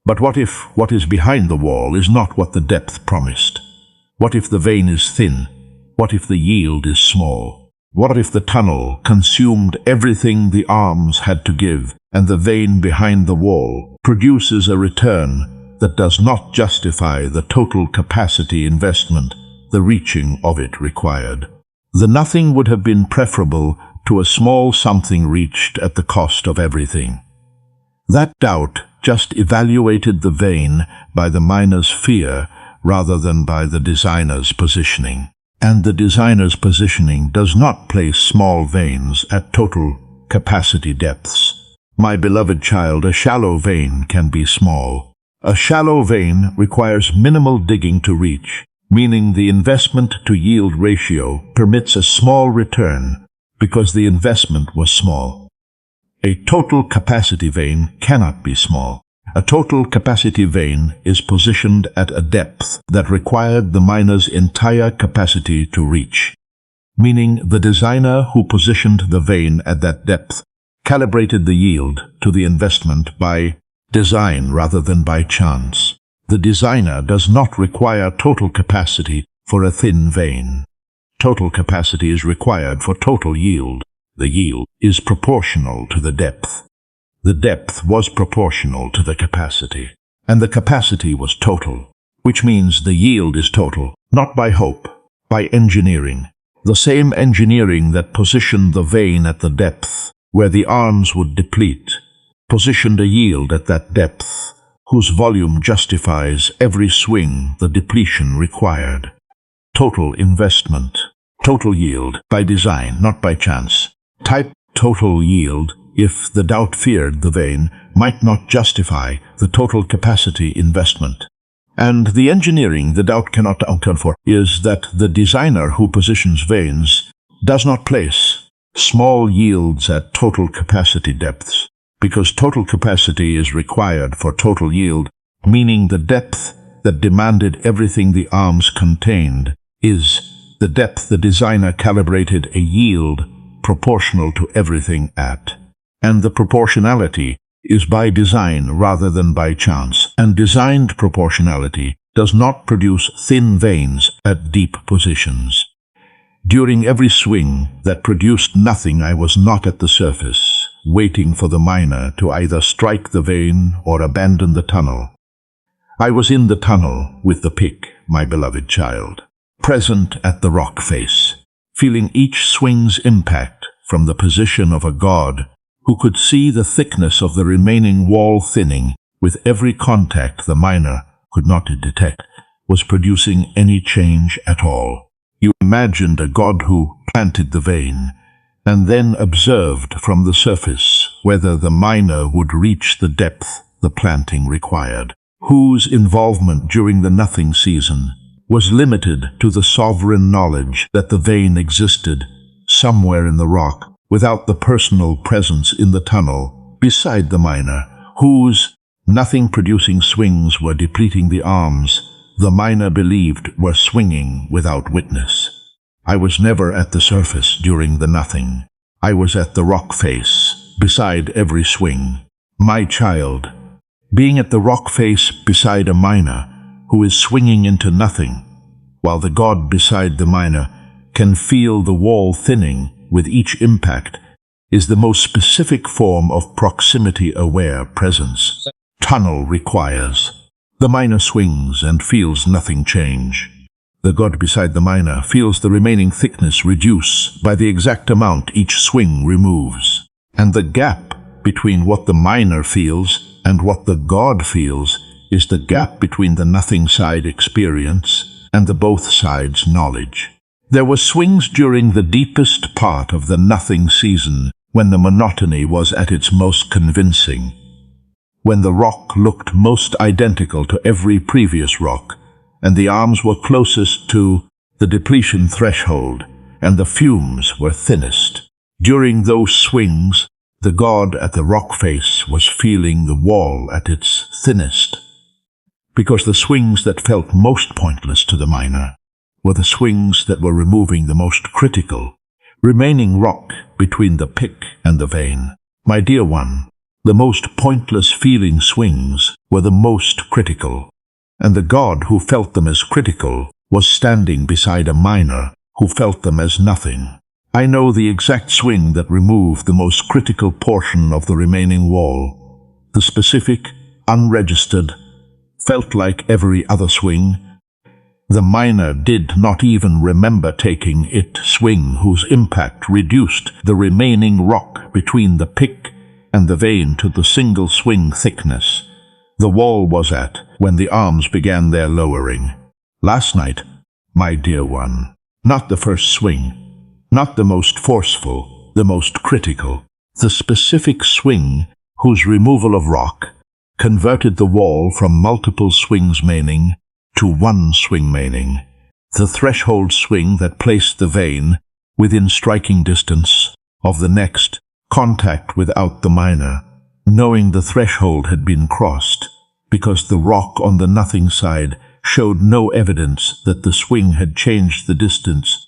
But what if what is behind the wall is not what the depth promised? What if the vein is thin? What if the yield is small? What if the tunnel consumed everything the arms had to give, and the vein behind the wall produces a return that does not justify the total capacity investment the reaching of it required? The nothing would have been preferable to a small something reached at the cost of everything. That doubt just evaluated the vein by the miner's fear rather than by the designer's positioning. And the designer's positioning does not place small veins at total capacity depths. My beloved child, a shallow vein can be small. A shallow vein requires minimal digging to reach, meaning the investment to yield ratio permits a small return because the investment was small. A total capacity vein cannot be small. A total capacity vein is positioned at a depth that required the miner's entire capacity to reach, meaning the designer who positioned the vein at that depth calibrated the yield to the investment by design rather than by chance. The designer does not require total capacity for a thin vein. Total capacity is required for total yield. The yield is proportional to the depth. The depth was proportional to the capacity, and the capacity was total, which means the yield is total, not by hope, by engineering. The same engineering that positioned the vein at the depth where the arms would deplete, positioned a yield at that depth whose volume justifies every swing the depletion required. Total investment, total yield, by design, not by chance. Type total yield if the doubt feared the vein might not justify the total capacity investment. And the engineering the doubt cannot account for is that the designer who positions veins does not place Small yields at total capacity depths, because total capacity is required for total yield, meaning the depth that demanded everything the arms contained is the depth the designer calibrated a yield proportional to everything at. And the proportionality is by design rather than by chance, and designed proportionality does not produce thin veins at deep positions. During every swing that produced nothing, I was not at the surface, waiting for the miner to either strike the vein or abandon the tunnel. I was in the tunnel with the pick, my beloved child, present at the rock face, feeling each swing's impact from the position of a god who could see the thickness of the remaining wall thinning with every contact the miner could not detect was producing any change at all. You imagined a god who planted the vein and then observed from the surface whether the miner would reach the depth the planting required, whose involvement during the nothing season was limited to the sovereign knowledge that the vein existed somewhere in the rock without the personal presence in the tunnel beside the miner, whose nothing-producing swings were depleting the arms the miner believed were swinging without witness. I was never at the surface during the nothing. I was at the rock face, beside every swing. My child, being at the rock face beside a miner who is swinging into nothing, while the god beside the miner can feel the wall thinning with each impact, is the most specific form of proximity-aware presence tunnel requires. The miner swings and feels nothing change. The god beside the miner feels the remaining thickness reduce by the exact amount each swing removes. And the gap between what the miner feels and what the god feels is the gap between the nothing side experience and the both sides knowledge. There were swings during the deepest part of the nothing season when the monotony was at its most convincing, when the rock looked most identical to every previous rock, and the arms were closest to the depletion threshold, and the fumes were thinnest. During those swings, the god at the rock face was feeling the wall at its thinnest, because the swings that felt most pointless to the miner were the swings that were removing the most critical, remaining rock between the pick and the vein. My dear one, the most pointless feeling swings were the most critical, and the god who felt them as critical was standing beside a miner who felt them as nothing. I know the exact swing that removed the most critical portion of the remaining wall. The specific, unregistered, felt like every other swing. The miner did not even remember taking it swing whose impact reduced the remaining rock between the pick and the vein to the single swing thickness the wall was at when the arms began their lowering. Last night, my dear one, not the first swing, not the most forceful, the most critical, the specific swing whose removal of rock converted the wall from multiple swings maining to one swing maining, the threshold swing that placed the vein within striking distance of the next contact without the miner, knowing the threshold had been crossed, because the rock on the nothing side showed no evidence that the swing had changed the distance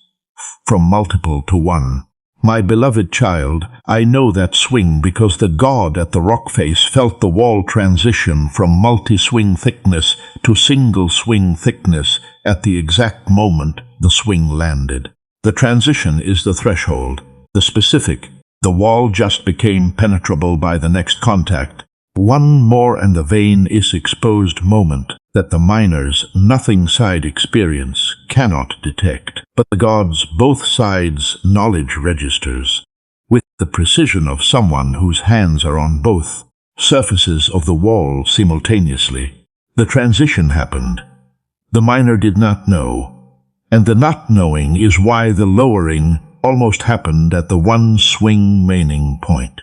from multiple to one. My beloved child, I know that swing because the god at the rock face felt the wall transition from multi-swing thickness to single swing thickness at the exact moment the swing landed. The transition is the threshold, the specific. The wall just became penetrable by the next contact. One more and the vein is exposed moment that the miner's nothing side experience cannot detect, but the god's both sides knowledge registers with the precision of someone whose hands are on both surfaces of the wall simultaneously. The transition happened. The miner did not know, and the not knowing is why the lowering almost happened at the one swing maining point.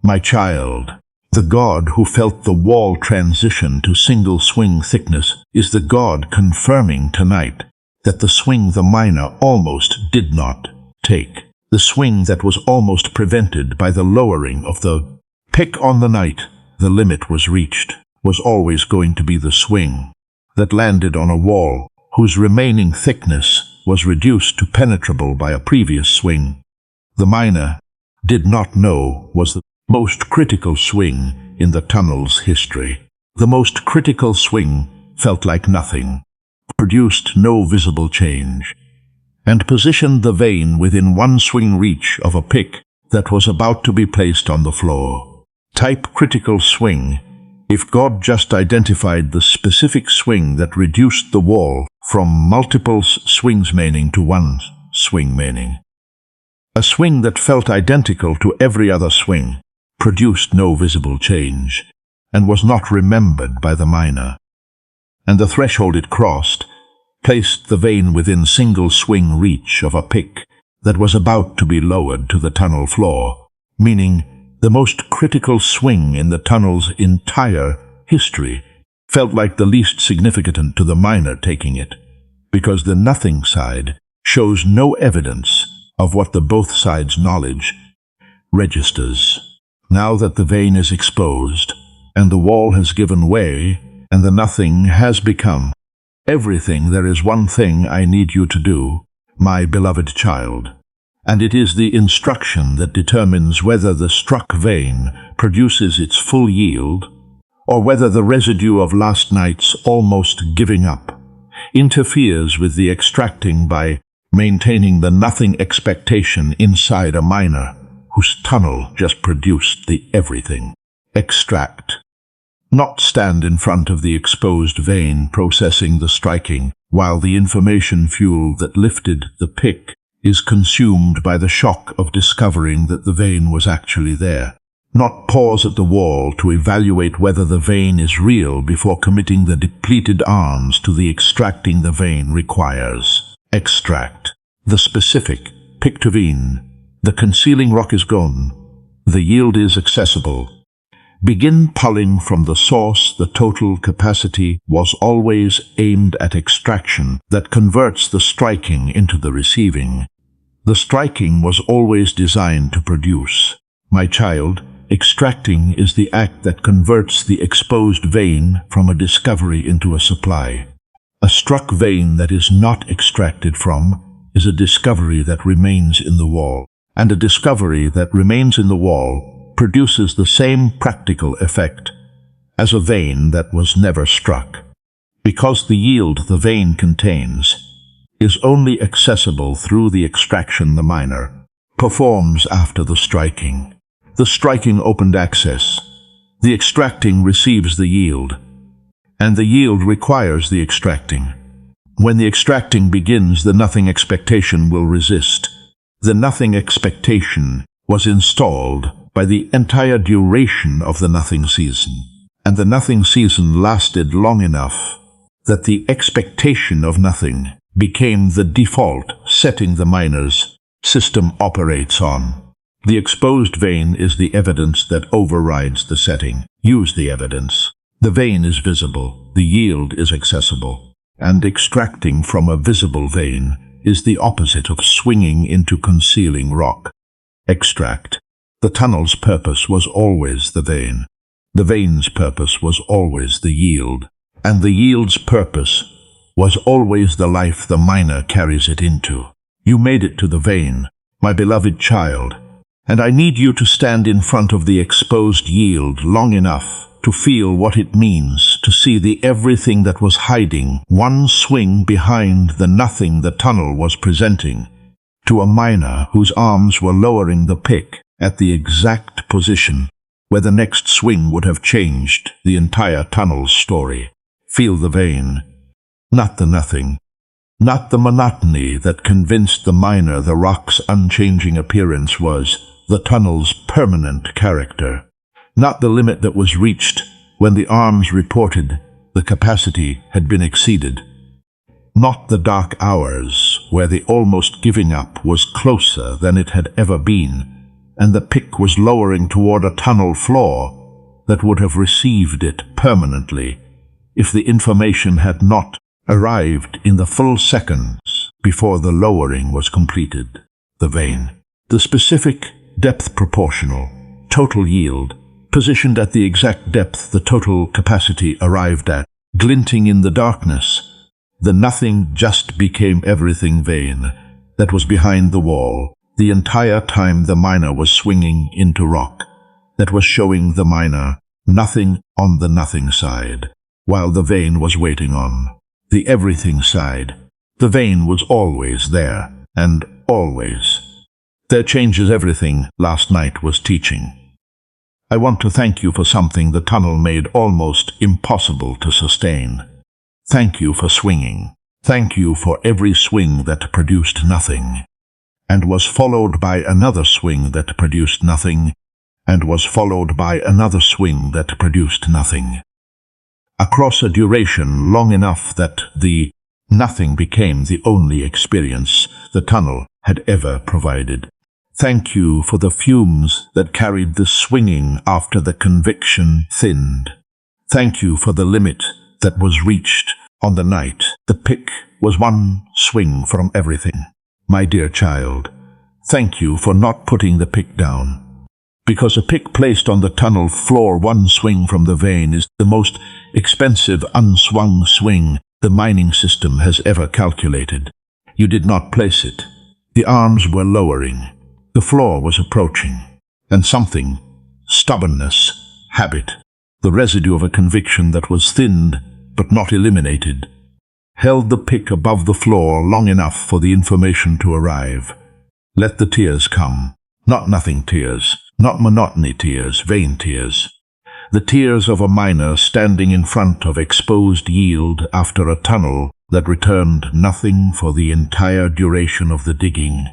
My child, the god who felt the wall transition to single swing thickness is the god confirming tonight that the swing the miner almost did not take the swing that was almost prevented by the lowering of the pick. On the night the limit was reached, was always going to be the swing that landed on a wall whose remaining thickness was reduced to penetrable by a previous swing. The miner did not know was the most critical swing in the tunnel's history. The most critical swing felt like nothing, produced no visible change, and positioned the vein within one swing reach of a pick that was about to be placed on the floor. Type critical swing. If God just identified the specific swing that reduced the wall from multiple swings meaning to one swing meaning. A swing that felt identical to every other swing, produced no visible change, and was not remembered by the miner. And the threshold it crossed placed the vein within single swing reach of a pick that was about to be lowered to the tunnel floor, meaning the most critical swing in the tunnel's entire history felt like the least significant to the miner taking it, because the nothing side shows no evidence of what the both sides' knowledge registers. Now that the vein is exposed, and the wall has given way, and the nothing has become everything, there is one thing I need you to do, my beloved child. And it is the instruction that determines whether the struck vein produces its full yield, or whether the residue of last night's almost giving up interferes with the extracting by maintaining the nothing expectation inside a miner whose tunnel just produced the everything. Extract. Not stand in front of the exposed vein processing the striking, while the information fuel that lifted the pick is consumed by the shock of discovering that the vein was actually there. Not pause at the wall to evaluate whether the vein is real before committing the depleted arms to the extracting the vein requires. Extract. The specific, pick to vein. The concealing rock is gone. The yield is accessible. Begin pulling from the source. The total capacity was always aimed at extraction that converts the striking into the receiving. The striking was always designed to produce. My child, extracting is the act that converts the exposed vein from a discovery into a supply. A struck vein that is not extracted from is a discovery that remains in the wall, and a discovery that remains in the wall produces the same practical effect as a vein that was never struck, because the yield the vein contains is only accessible through the extraction the miner performs after the striking. The striking opened access, the extracting receives the yield, and the yield requires the extracting. When the extracting begins, the nothing expectation will resist. The nothing expectation was installed by the entire duration of the nothing season, and the nothing season lasted long enough that the expectation of nothing became the default setting the miner's system operates on. The exposed vein is the evidence that overrides the setting. Use the evidence. The vein is visible, the yield is accessible, and extracting from a visible vein is the opposite of swinging into concealing rock. Extract. The tunnel's purpose was always the vein. The vein's purpose was always the yield. And the yield's purpose was always the life the miner carries it into. You made it to the vein, my beloved child, and I need you to stand in front of the exposed yield long enough to feel what it means to see the everything that was hiding one swing behind the nothing the tunnel was presenting to a miner whose arms were lowering the pick at the exact position where the next swing would have changed the entire tunnel's story. Feel the vein, not the nothing, not the monotony that convinced the miner the rock's unchanging appearance was the tunnel's permanent character, not the limit that was reached when the arms reported the capacity had been exceeded, not the dark hours where the almost giving up was closer than it had ever been, and the pick was lowering toward a tunnel floor that would have received it permanently if the information had not arrived in the full seconds before the lowering was completed. The vein. The specific depth proportional, total yield, positioned at the exact depth the total capacity arrived at, glinting in the darkness. The nothing just became everything vein that was behind the wall, the entire time the miner was swinging into rock, that was showing the miner nothing on the nothing side, while the vein was waiting on the everything side. The vein was always there, and always. There changes everything last night was teaching. I want to thank you for something the tunnel made almost impossible to sustain. Thank you for swinging. Thank you for every swing that produced nothing, and was followed by another swing that produced nothing, and was followed by another swing that produced nothing. Across a duration long enough that the nothing became the only experience the tunnel had ever provided. Thank you for the fumes that carried the swinging after the conviction thinned. Thank you for the limit that was reached on the night the pick was one swing from everything. My dear child, thank you for not putting the pick down. Because a pick placed on the tunnel floor one swing from the vein is the most expensive unswung swing the mining system has ever calculated. You did not place it. The arms were lowering. The floor was approaching. And something, stubbornness, habit, the residue of a conviction that was thinned but not eliminated, held the pick above the floor long enough for the information to arrive. Let the tears come. Not nothing tears, not monotony tears, vain tears. The tears of a miner standing in front of exposed yield after a tunnel that returned nothing for the entire duration of the digging,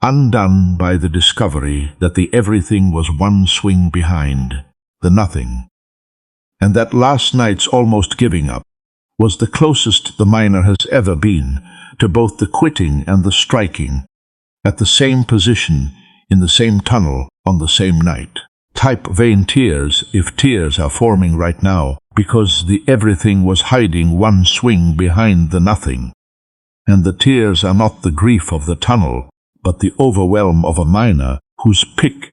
undone by the discovery that the everything was one swing behind the nothing, and that last night's almost giving up was the closest the miner has ever been to both the quitting and the striking, at the same position, in the same tunnel, on the same night. Type vain tears if tears are forming right now, because the everything was hiding one swing behind the nothing. And the tears are not the grief of the tunnel, but the overwhelm of a miner whose pick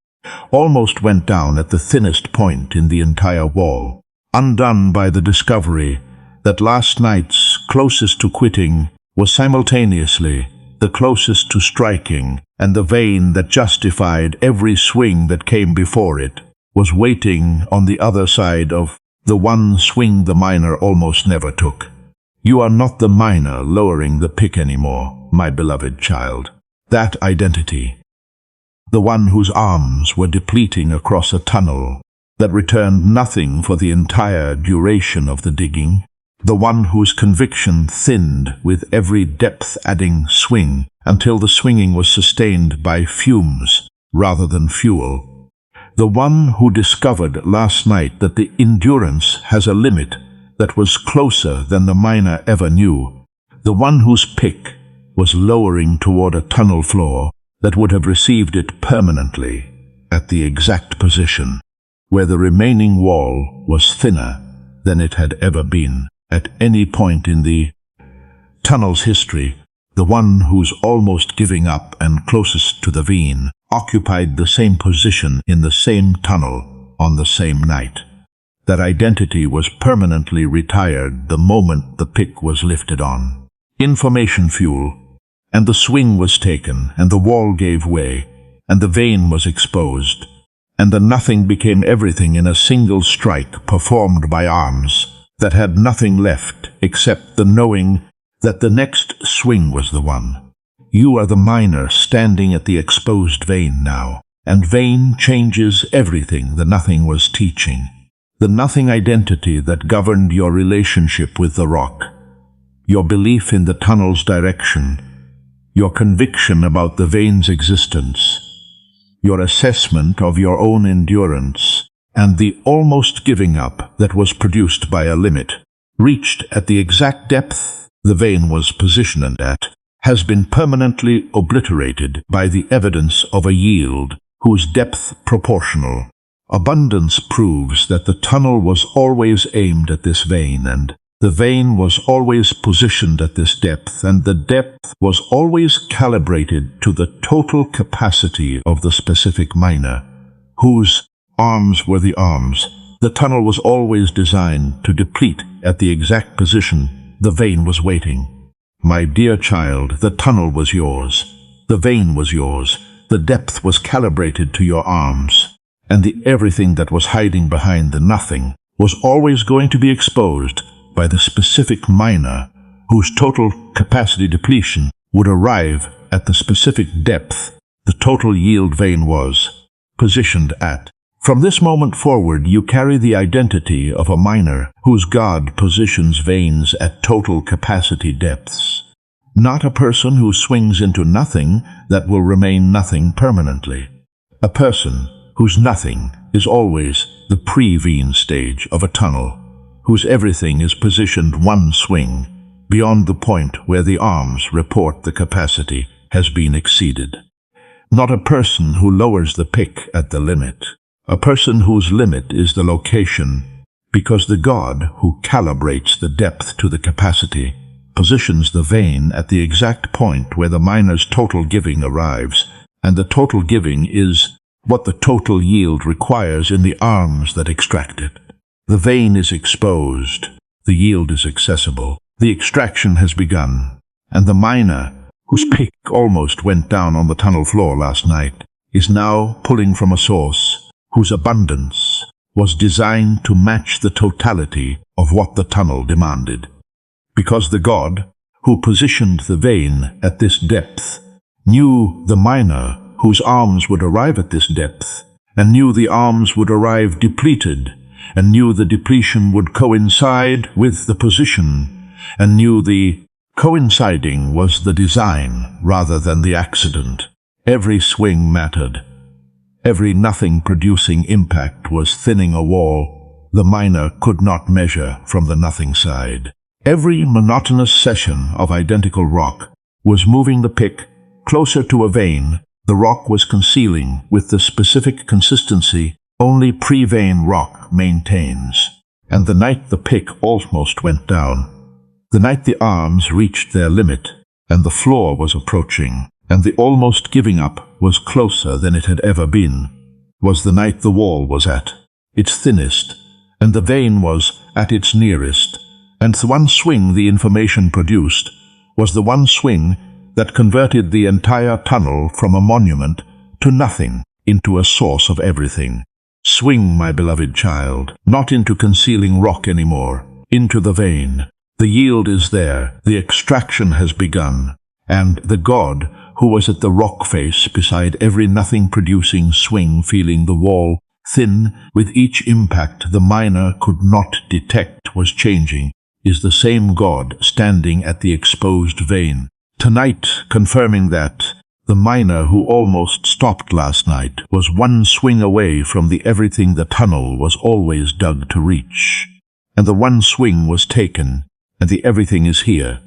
almost went down at the thinnest point in the entire wall, undone by the discovery that last night's closest to quitting was simultaneously the closest to striking, and the vein that justified every swing that came before it was waiting on the other side of the one swing the miner almost never took. You are not the miner lowering the pick anymore, my beloved child. That identity, the one whose arms were depleting across a tunnel that returned nothing for the entire duration of the digging, the one whose conviction thinned with every depth-adding swing until the swinging was sustained by fumes rather than fuel, the one who discovered last night that the endurance has a limit that was closer than the miner ever knew, the one whose pick was lowering toward a tunnel floor that would have received it permanently at the exact position where the remaining wall was thinner than it had ever been at any point in the tunnel's history. The one who's almost giving up and closest to the vein occupied the same position in the same tunnel on the same night. That identity was permanently retired the moment the pick was lifted on. Information fuel, and the swing was taken, and the wall gave way, and the vein was exposed, and the nothing became everything in a single strike performed by arms that had nothing left except the knowing that the next swing was the one. You are the miner standing at the exposed vein now, and vein changes everything the nothing was teaching. The nothing identity that governed your relationship with the rock, your belief in the tunnel's direction, your conviction about the vein's existence, your assessment of your own endurance, and the almost giving up that was produced by a limit, reached at the exact depth the vein was positioned at, has been permanently obliterated by the evidence of a yield whose depth proportional. Abundance proves that the tunnel was always aimed at this vein, and The vein was always positioned at this depth, and the depth was always calibrated to the total capacity of the specific miner, whose arms were the arms. The tunnel was always designed to deplete at the exact position the vein was waiting. My dear child, the tunnel was yours. The vein was yours. The depth was calibrated to your arms. And the everything that was hiding behind the nothing was always going to be exposed by the specific miner, whose total capacity depletion would arrive at the specific depth the total yield vein was positioned at. From this moment forward, you carry the identity of a miner whose God positions veins at total capacity depths. Not a person who swings into nothing that will remain nothing permanently. A person whose nothing is always the pre-vein stage of a tunnel, whose everything is positioned one swing beyond the point where the arms report the capacity has been exceeded. Not a person who lowers the pick at the limit. A person whose limit is the location, because the God who calibrates the depth to the capacity positions the vein at the exact point where the miner's total giving arrives, and the total giving is what the total yield requires in the arms that extract it. The vein is exposed, the yield is accessible, the extraction has begun, and the miner, whose pick almost went down on the tunnel floor last night, is now pulling from a source whose abundance was designed to match the totality of what the tunnel demanded. Because the God who positioned the vein at this depth knew the miner whose arms would arrive at this depth, and knew the arms would arrive depleted, and knew the depletion would coincide with the position, and knew the coinciding was the design rather than the accident. Every swing mattered. Every nothing-producing impact was thinning a wall the miner could not measure from the nothing side. Every monotonous session of identical rock was moving the pick closer to a vein the rock was concealing with the specific consistency only pre-vein rock maintains. And the night the pick almost went down, the night the arms reached their limit, and the floor was approaching, and the almost giving up was closer than it had ever been, was the night the wall was at its thinnest, and the vein was at its nearest, and the one swing the information produced was the one swing that converted the entire tunnel from a monument to nothing into a source of everything. Swing, my beloved child, not into concealing rock anymore, into the vein. The yield is there, the extraction has begun, and the God who was at the rock face beside every nothing-producing swing feeling the wall thin with each impact the miner could not detect was changing, is the same God standing at the exposed vein. Tonight, confirming that the miner who almost stopped last night was one swing away from the everything the tunnel was always dug to reach. And the one swing was taken, and the everything is here.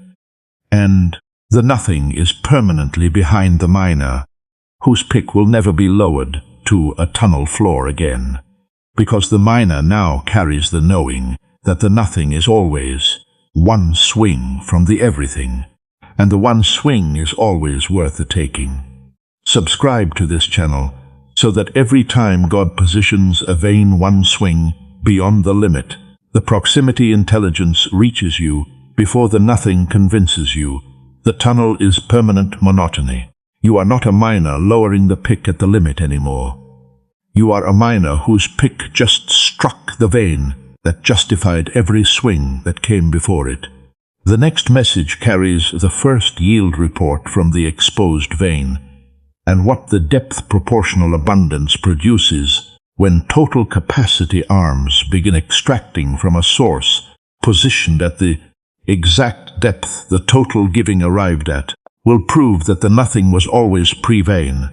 And the nothing is permanently behind the miner, whose pick will never be lowered to a tunnel floor again, because the miner now carries the knowing that the nothing is always one swing from the everything, and the one swing is always worth the taking. Subscribe to this channel so that every time God positions a vein one swing beyond the limit, the proximity intelligence reaches you before the nothing convinces you. The tunnel is permanent monotony. You are not a miner lowering the pick at the limit anymore. You are a miner whose pick just struck the vein that justified every swing that came before it. The next message carries the first yield report from the exposed vein, and what the depth proportional abundance produces when total capacity arms begin extracting from a source positioned at the exact depth the total giving arrived at, will prove that the nothing was always pre-vein,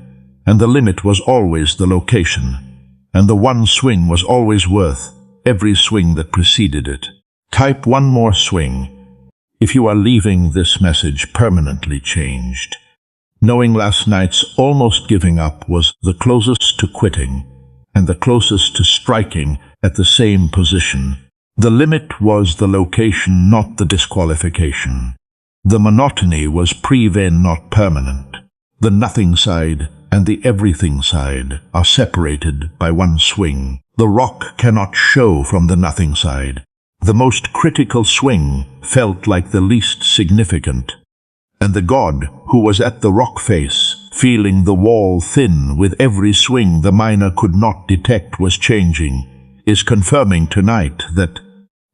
and the limit was always the location, and the one swing was always worth every swing that preceded it. Type one more swing if you are leaving this message permanently changed, knowing last night's almost giving up was the closest to quitting and the closest to striking at the same position, The limit was the location, not the disqualification. The monotony was pre-ven, not permanent. The nothing side and the everything side are separated by one swing. The rock cannot show from the nothing side. The most critical swing felt like the least significant. And the God who was at the rock face, feeling the wall thin with every swing the miner could not detect was changing, is confirming tonight that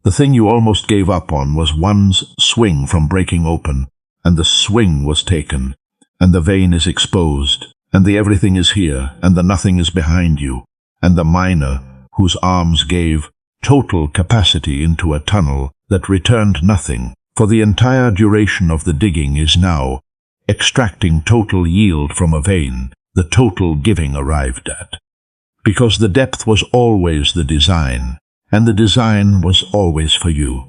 the thing you almost gave up on was one's swing from breaking open, and the swing was taken, and the vein is exposed, and the everything is here, and the nothing is behind you, and the miner, whose arms gave total capacity into a tunnel that returned nothing, for the entire duration of the digging is now extracting total yield from a vein, the total giving arrived at. Because the depth was always the design, and the design was always for you.